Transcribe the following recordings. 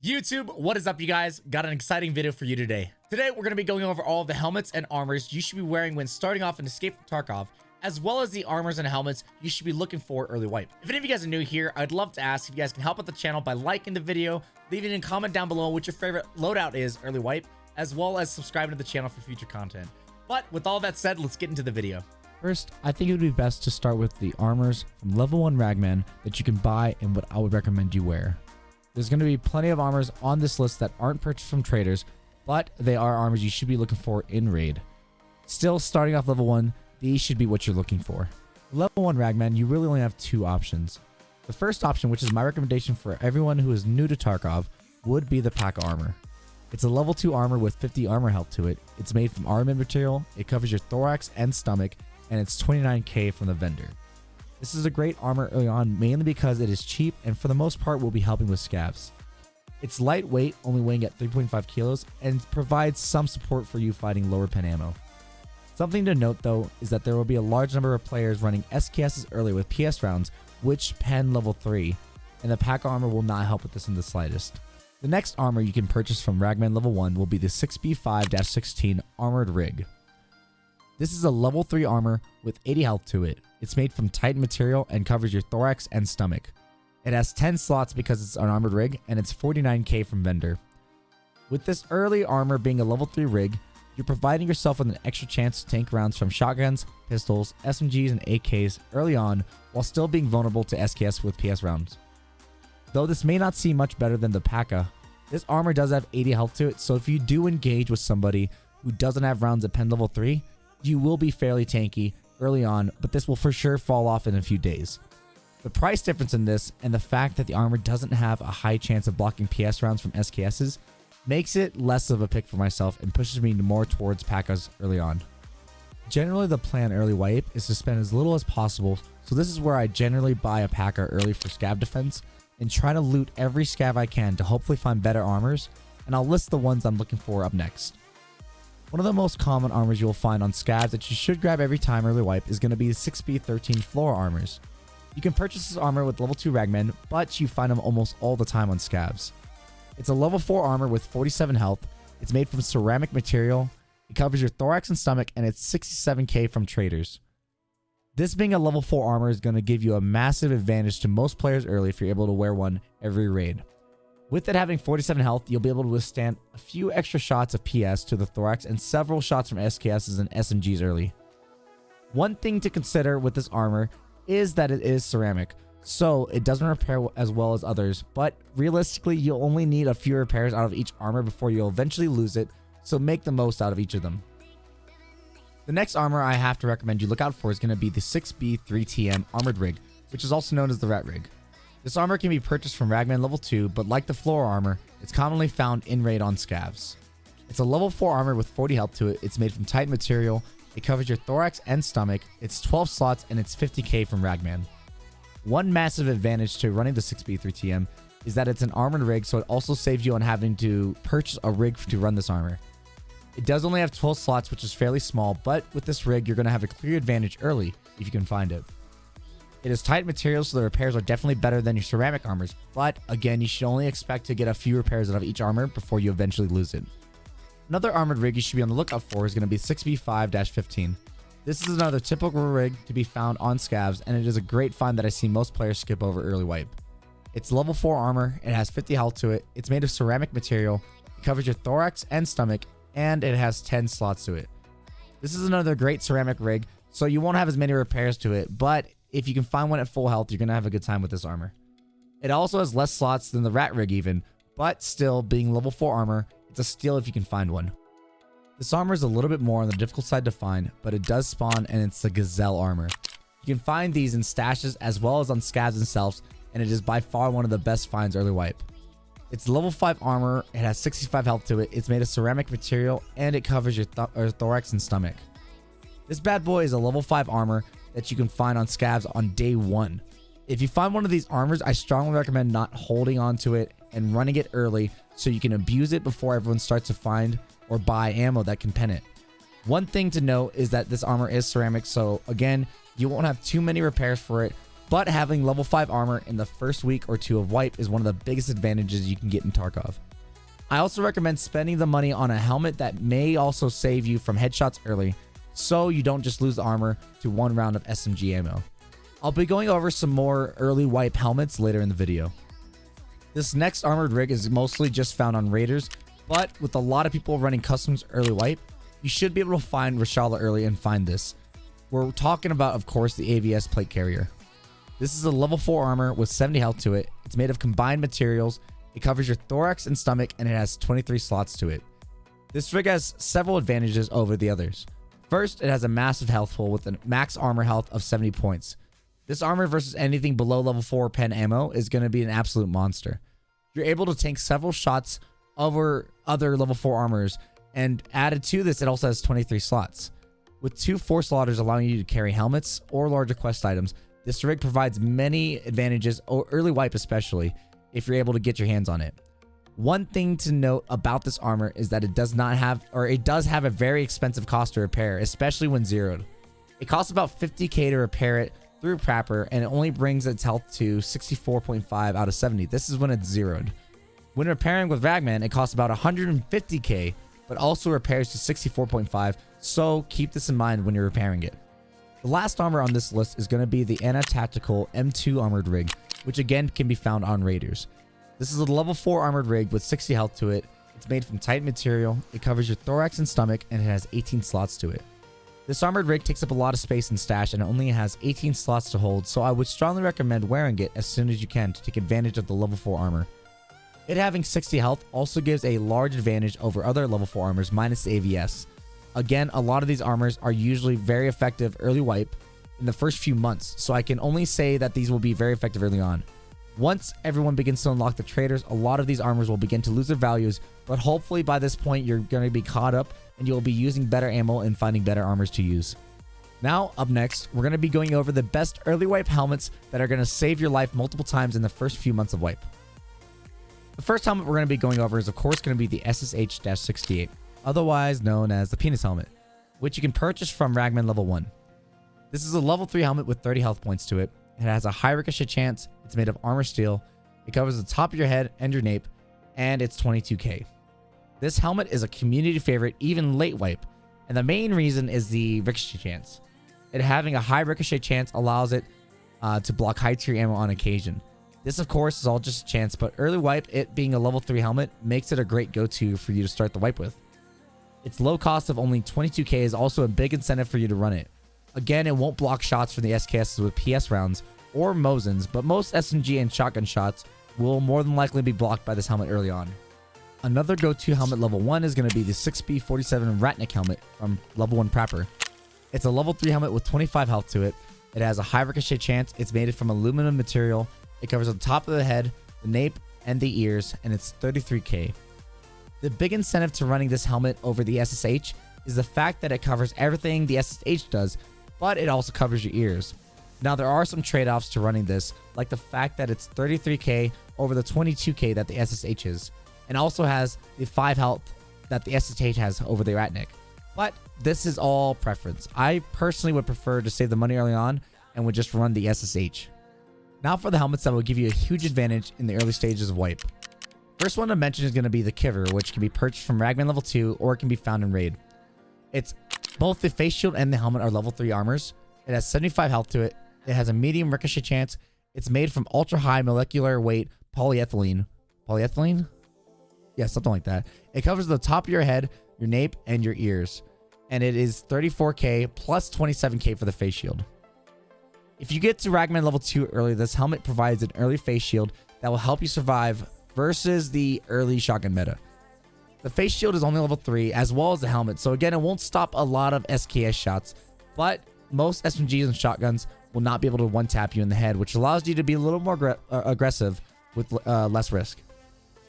YouTube, what is up, you guys? Got an exciting video for you today. Today, we're going to be going over all of the helmets and armors you should be wearing when starting off an escape from Tarkov, as well as the armors and helmets you should be looking for early wipe. If any of you guys are new here, I'd love to ask if you guys can help out the channel by liking the video, leaving a comment down below what your favorite loadout is early wipe, as well as subscribing to the channel for future content. But with all that said, let's get into the video. First, I think it would be best to start with the armors from level 1 Ragman that you can buy and what I would recommend you wear. There's going to be plenty of armors on this list that aren't purchased from traders, but they are armors you should be looking for in raid. Still, starting off level 1, these should be what you're looking for. Level 1 Ragman, you really only have two options. The first option, which is my recommendation for everyone who is new to Tarkov, would be the Pack armor. It's a level 2 armor with 50 armor health to it. It's made from armament material, it covers your thorax and stomach, and it's 29k from the vendor. This is a great armor early on, mainly because it is cheap and for the most part will be helping with scavs. It's lightweight, only weighing at 3.5 kilos, and provides some support for you fighting lower pen ammo. Something to note though is that there will be a large number of players running SKSs early with PS rounds, which pen level 3, and the Pack armor will not help with this in the slightest. The next armor you can purchase from Ragman level 1 will be the 6B5-16 Armored Rig. This is a level 3 armor with 80 health to it. It's made from Titan material and covers your thorax and stomach. It has 10 slots because it's an armored rig, and it's 49k from vendor. With this early armor being a level 3 rig, you're providing yourself with an extra chance to tank rounds from shotguns, pistols, SMGs, and AKs early on, while still being vulnerable to SKS with PS rounds. Though this may not seem much better than the P.A.K.A., this armor does have 80 health to it, so if you do engage with somebody who doesn't have rounds at pen level 3, you will be fairly tanky early on, but this will for sure fall off in a few days. The price difference in this and the fact that the armor doesn't have a high chance of blocking PS rounds from SKSs makes it less of a pick for myself and pushes me more towards P.A.K.A.s early on. Generally, the plan early wipe is to spend as little as possible, so this is where I generally buy a P.A.K.A. early for scav defense and try to loot every scav I can to hopefully find better armors, and I'll list the ones I'm looking for up next. One of the most common armors you'll find on scavs that you should grab every time early wipe is going to be the 6B13 floor armors. You can purchase this armor with level 2 Ragman, but you find them almost all the time on scavs. It's a level 4 armor with 47 health, it's made from ceramic material, it covers your thorax and stomach, and it's 67k from traders. This being a level 4 armor is going to give you a massive advantage to most players early if you're able to wear one every raid. With it having 47 health, you'll be able to withstand a few extra shots of PS to the thorax and several shots from SKSs and SMGs early. One thing to consider with this armor is that it is ceramic, so it doesn't repair as well as others, but realistically you'll only need a few repairs out of each armor before you'll eventually lose it, so make the most out of each of them. The next armor I have to recommend you look out for is going to be the 6B3TM Armored Rig, which is also known as the Ret Rig. This armor can be purchased from Ragman level 2, but like the floor armor, it's commonly found in raid on scavs. It's a level 4 armor with 40 health to it, it's made from Titan material, it covers your thorax and stomach, it's 12 slots, and it's 50k from Ragman. One massive advantage to running the 6B3TM is that it's an armored rig, so it also saves you on having to purchase a rig to run this armor. It does only have 12 slots, which is fairly small, but with this rig, you're going to have a clear advantage early if you can find it. It is Titan material, so the repairs are definitely better than your ceramic armors, but again, you should only expect to get a few repairs out of each armor before you eventually lose it. Another armored rig you should be on the lookout for is going to be 6B5-15. This is another typical rig to be found on scavs, and it is a great find that I see most players skip over early wipe. It's level 4 armor, it has 50 health to it, it's made of ceramic material, it covers your thorax and stomach, and it has 10 slots to it. This is another great ceramic rig, so you won't have as many repairs to it, but if you can find one at full health, you're going to have a good time with this armor. It also has less slots than the Rat Rig even, but still, being level 4 armor, it's a steal if you can find one. This armor is a little bit more on the difficult side to find, but it does spawn and it's the Gazelle armor. You can find these in stashes as well as on scavs themselves, and it is by far one of the best finds early wipe. It's level 5 armor, it has 65 health to it, it's made of ceramic material, and it covers your thorax and stomach. This bad boy is a level 5 armor that you can find on scavs on day 1. If you find one of these armors, I strongly recommend not holding on to it and running it early so you can abuse it before everyone starts to find or buy ammo that can pen it. One thing to note is that this armor is ceramic, so again, you won't have too many repairs for it, but having level 5 armor in the first week or two of wipe is one of the biggest advantages you can get in Tarkov. I also recommend spending the money on a helmet that may also save you from headshots early, so you don't just lose the armor to one round of SMG ammo. I'll be going over some more early wipe helmets later in the video. This next armored rig is mostly just found on raiders, but with a lot of people running customs early wipe, you should be able to find Reshala early and find this. We're talking about, of course, the AVS plate carrier. This is a level 4 armor with 70 health to it. It's made of combined materials. It covers your thorax and stomach, and it has 23 slots to it. This rig has several advantages over the others. First, it has a massive health pool with a max armor health of 70 points. This armor versus anything below level 4 pen ammo is going to be an absolute monster. You're able to tank several shots over other level 4 armors, and added to this, it also has 23 slots. With 2 force loaders allowing you to carry helmets or larger quest items, this rig provides many advantages, or early wipe especially, if you're able to get your hands on it. One thing to note about this armor is that it does have a very expensive cost to repair, especially when zeroed. It costs about 50k to repair it through Prapper, and it only brings its health to 64.5 out of 70. This is when it's zeroed. When repairing with Ragman, it costs about 150k, but also repairs to 64.5, so keep this in mind when you're repairing it. The last armor on this list is going to be the Anna-Tactical M2 armored rig, which again can be found on raiders. This is a level 4 armored rig with 60 health to it. It's made from tight material. It covers your thorax and stomach, and it has 18 slots to it. This armored rig takes up a lot of space in stash, and it only has 18 slots to hold, so I would strongly recommend wearing it as soon as you can to take advantage of the level 4 armor. It having 60 health also gives a large advantage over other level 4 armors minus the AVS. Again, a lot of these armors are usually very effective early wipe in the first few months, so I can only say that these will be very effective early on. Once everyone begins to unlock the traders, a lot of these armors will begin to lose their values, but hopefully by this point you're going to be caught up and you'll be using better ammo and finding better armors to use. Now, up next, we're going to be going over the best early wipe helmets that are going to save your life multiple times in the first few months of wipe. The first helmet we're going to be going over is of course going to be the SSH-68, otherwise known as the penis helmet, which you can purchase from Ragman level 1. This is a level 3 helmet with 30 health points to it. It has a high ricochet chance, it's made of armor steel, it covers the top of your head and your nape, and it's 22k. This helmet is a community favorite even late wipe, and the main reason is the ricochet chance. It having a high ricochet chance allows it to block high tier ammo on occasion. This of course is all just a chance, but early wipe, it being a level 3 helmet, makes it a great go-to for you to start the wipe with. Its low cost of only 22k is also a big incentive for you to run it. Again, it won't block shots from the SKSs with PS rounds or Mosins, but most SMG and shotgun shots will more than likely be blocked by this helmet early on. Another go-to helmet level 1 is going to be the 6B47 Ratnik helmet from level 1 Prapper. It's a level 3 helmet with 25 health to it. It has a high ricochet chance, it's made from aluminum material, it covers the top of the head, the nape, and the ears, and it's 33k. The big incentive to running this helmet over the SSH is the fact that it covers everything the SSH does, but it also covers your ears. Now, there are some trade-offs to running this, like the fact that it's 33k over the 22k that the SSH is, and also has the 5 health that the SSH has over the Ratnik. But this is all preference. I personally would prefer to save the money early on and would just run the SSH. Now for the helmets that will give you a huge advantage in the early stages of wipe. First one to mention is going to be the Kiver, which can be purchased from Ragman level 2 or it can be found in raid. It's both the face shield and the helmet are level 3 armors. It has 75 health to it. It has a medium ricochet chance. It's made from ultra high molecular weight polyethylene. Polyethylene? Yeah, something like that. It covers the top of your head, your nape, and your ears. And it is 34k plus 27k for the face shield. If you get to Ragman level 2 early, this helmet provides an early face shield that will help you survive versus the early shotgun meta. The face shield is only level 3 as well as the helmet, so again, it won't stop a lot of SKS shots, but most SMGs and shotguns will not be able to one-tap you in the head, which allows you to be a little more aggressive with less risk.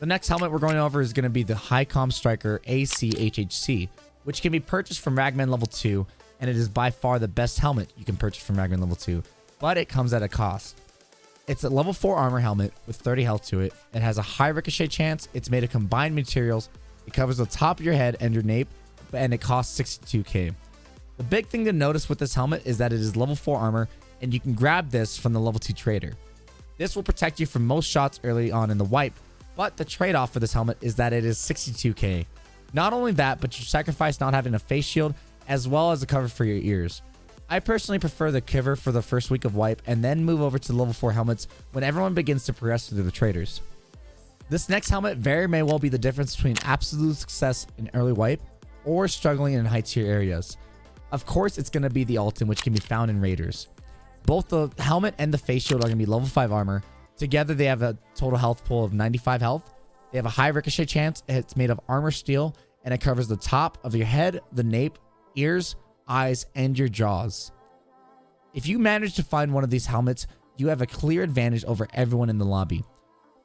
The next helmet we're going over is going to be the Highcom Striker ACHHC, which can be purchased from Ragman level 2, and it is by far the best helmet you can purchase from Ragman level 2, but it comes at a cost. It's a level 4 armor helmet with 30 health to it. It has a high ricochet chance. It's made of combined materials. It covers the top of your head and your nape, and it costs 62k. The big thing to notice with this helmet is that it is level 4 armor, and you can grab this from the level 2 trader. This will protect you from most shots early on in the wipe, but the trade-off for this helmet is that it is 62k. Not only that, but you sacrifice not having a face shield as well as a cover for your ears. I personally prefer the cover for the first week of wipe and then move over to level 4 helmets when everyone begins to progress through the traders. This next helmet very may well be the difference between absolute success in early wipe or struggling in high tier areas. Of course, it's going to be the Alton, which can be found in raiders. Both the helmet and the face shield are going to be level 5 armor. Together, they have a total health pool of 95 health. They have a high ricochet chance. It's made of armor steel, and it covers the top of your head, the nape, ears, eyes, and your jaws. If you manage to find one of these helmets, you have a clear advantage over everyone in the lobby.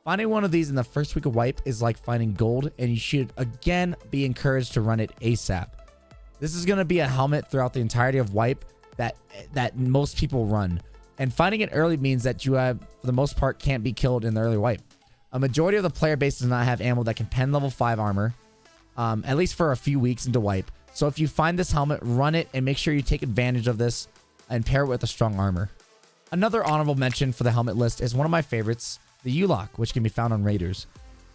Finding one of these in the first week of wipe is like finding gold, and you should again be encouraged to run it ASAP. This is going to be a helmet throughout the entirety of wipe that most people run, and finding it early means that you have, for the most part, can't be killed in the early wipe. A majority of the player base does not have ammo that can pen level 5 armor, at least for a few weeks into wipe. So if you find this helmet, run it and make sure you take advantage of this and pair it with a strong armor. Another honorable mention for the helmet list is one of my favorites, the U-Lock, which can be found on raiders.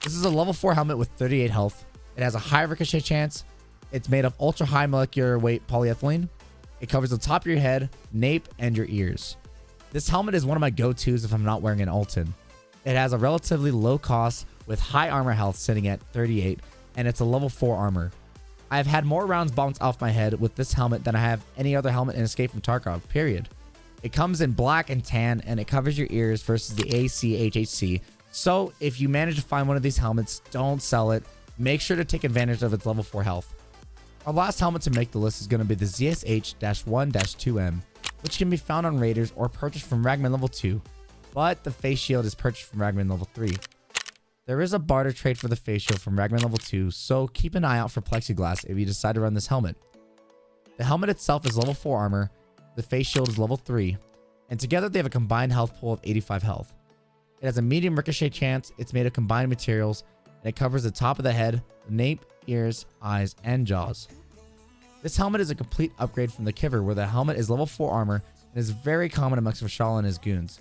This is a level 4 helmet with 38 health. It has a high ricochet chance. It's made of ultra high molecular weight polyethylene. It covers the top of your head, nape, and your ears. This helmet is one of my go-tos if I'm not wearing an Alton. It has a relatively low cost with high armor health sitting at 38, and it's a level 4 armor. I've had more rounds bounced off my head with this helmet than I have any other helmet in Escape from Tarkov, period. It comes in black and tan, and it covers your ears versus the ACHHC. So if you manage to find one of these helmets, don't sell it. Make sure to take advantage of its level 4 health. Our last helmet to make the list is going to be the ZSH-1-2M, which can be found on raiders or purchased from Ragman level 2, but the face shield is purchased from Ragman level 3. There is a barter trade for the face shield from Ragman level 2, so keep an eye out for plexiglass if you decide to run this helmet. The helmet itself is level 4 armor, the face shield is level 3, and together they have a combined health pool of 85 health. It has a medium ricochet chance, it's made of combined materials, and it covers the top of the head, the nape, ears, eyes, and jaws. This helmet is a complete upgrade from the Kiver, where the helmet is level 4 armor and is very common amongst Vishal and his goons.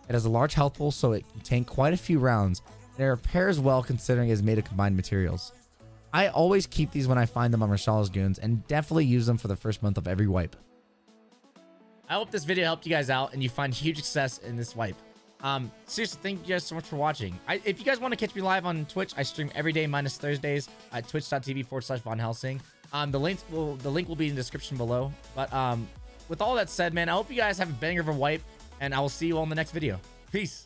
It has a large health pool, so it can tank quite a few rounds, and it repairs well considering it is made of combined materials. I always keep these when I find them on Vishal's goons, and definitely use them for the first month of every wipe. I hope this video helped you guys out and you find huge success in this wipe. Seriously, thank you guys so much for watching. If you guys want to catch me live on Twitch, I stream every day minus Thursdays at twitch.tv/Von Helsing. The link will be in the description below. But with all that said, man, I hope you guys have a banger of a wipe, and I will see you all in the next video. Peace.